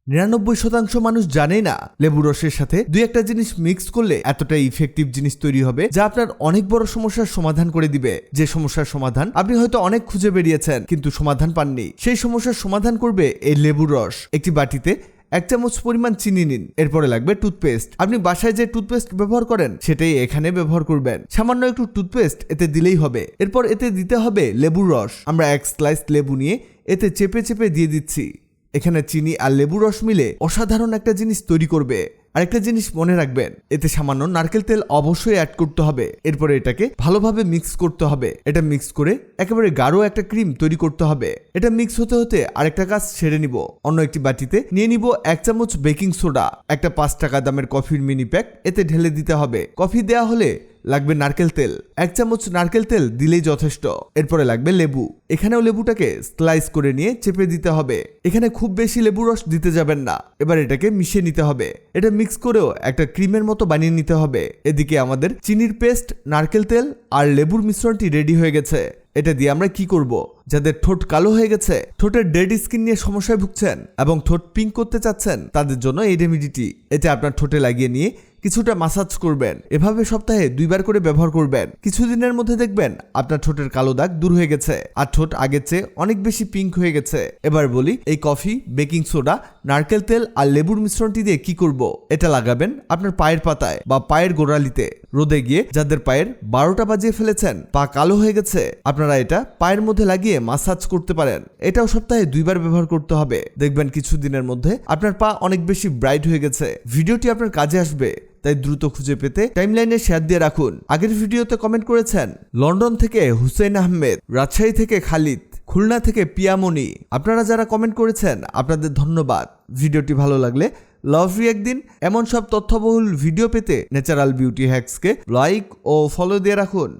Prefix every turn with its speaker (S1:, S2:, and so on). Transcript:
S1: 99% মানুষ জানে না লেবু রসের সাথে দুই একটা জিনিস মিক্স করলে এতটা ইফেক্টিভ জিনিস তৈরি হবে যা আপনার অনেক বড় সমস্যার সমাধান করে দিবে। যে সমস্যার সমাধান আপনি হয়তো অনেক খুঁজে বেরিয়েছেন কিন্তু সমাধান পাননি, সেই সমস্যার সমাধান করবে এই লেবুর রস। একটি বাটিতে 1 চামচ পরিমাণ চিনি নিন। এরপরে লাগবে টুথপেস্ট। আপনি বাসায় যে টুথপেস্ট ব্যবহার করেন সেটাই এখানে ব্যবহার করবেন। সামান্য একটু টুথপেস্ট এতে দিলেই হবে। এরপর এতে দিতে হবে লেবুর রস। আমরা 1 স্লাইস লেবু নিয়ে এতে চেপে চেপে দিয়ে দিচ্ছি। এখানে চিনি আর লেবু রস মিলে অসাধারণ একটা জিনিস তৈরি করবে। আরেকটা জিনিস মনে রাখবেন, এতে সামান্য নারকেল তেল অবশ্যই অ্যাড করতে হবে। এরপরে এটাকে ভালোভাবে মিক্স করতে হবে। এটা মিক্স করে একেবারে গাঢ় একটা ক্রিম তৈরি করতে হবে। এটা মিক্স হতে হতে আরেকটা কাজ সেরে নিব। অন্য একটি বাটিতে নিয়ে নিব 1 চামচ বেকিং সোডা। একটা 5 টাকা দামের কফির মিনি প্যাক এতে ঢেলে দিতে হবে। কফি দেয়া হলে লাগবে নারকেল তেল। 1 চামচ নারকেল তেল দিলেই যথেষ্ট। এরপরে লাগবে লেবু। এখানেও লেবুটাকে স্লাইস করে নিয়ে চেপে দিতে হবে। এখানে খুব বেশি লেবু রস দিতে যাবেন না। এবার এটাকে মিশিয়ে নিতে হবে। এটা মিক্স করেও একটা ক্রিমের মতো বানিয়ে নিতে হবে। এদিকে আমাদের চিনির পেস্ট, নারকেল তেল আর লেবুর মিশ্রণটি রেডি হয়ে গেছে। এটা দিয়ে আমরা কি করব? যাদের ঠোঁট কালো হয়ে গেছে, ঠোঁটের ডেড স্কিন নিয়ে সমস্যায় ভুগছেন এবং ঠোঁট পিঙ্ক করতে চাচ্ছেন, তাদের জন্য এই রেমেডিটি। এটা আপনার ঠোঁটে লাগিয়ে নিয়ে কিছুটা মাসাজ করবেন। এভাবে সপ্তাহে 2 বার করে ব্যবহার করবেন। কিছুদিনের মধ্যে দেখবেন আপনার ঠোঁটের কালো দাগ দূর হয়ে গেছে আর ঠোঁট আগের চেয়ে অনেক বেশি পিঙ্ক হয়ে গেছে। এবার বলি, এই কফি, বেকিং সোডা, নারকেল তেল আর লেবুর মিশ্রণটি দিয়ে কি করব? এটা লাগাবেন আপনার পায়ের পাতায় বা পায়ের গোড়ালিতে। রোদে গিয়ে যাদের পায়ের 12টা বাজিয়ে ফেলেছেন, পা কালো হয়ে গেছে, আপনারা এটা পায়ের মধ্যে লাগিয়ে মাসাজ করতে পারেন। এটাও সপ্তাহে 2 বার ব্যবহার করতে হবে। দেখবেন কিছুদিনের মধ্যে আপনার পা অনেক বেশি ব্রাইট হয়ে গেছে। ভিডিওটি আপনার কাজে আসবে, তাই দ্রুত খুঁজে পেতে টাইমলাইনে শেয়ার দিয়ে রাখুন। আগের ভিডিওতে কমেন্ট করেছেন লন্ডন থেকে হুসেন আহমেদ, রাজশাহী থেকে খালিদ, খুলনা থেকে পিয়ামনি। আপনারা যারা কমেন্ট করেছেন আপনাদের ধন্যবাদ। ভিডিওটি ভালো লাগলে লাভ রিঅ্যাক্ট দিন। এমন সব তথ্যবহুল ভিডিও পেতে ন্যাচারাল বিউটি হ্যাক্সকে লাইক ও ফলো দিয়ে রাখুন।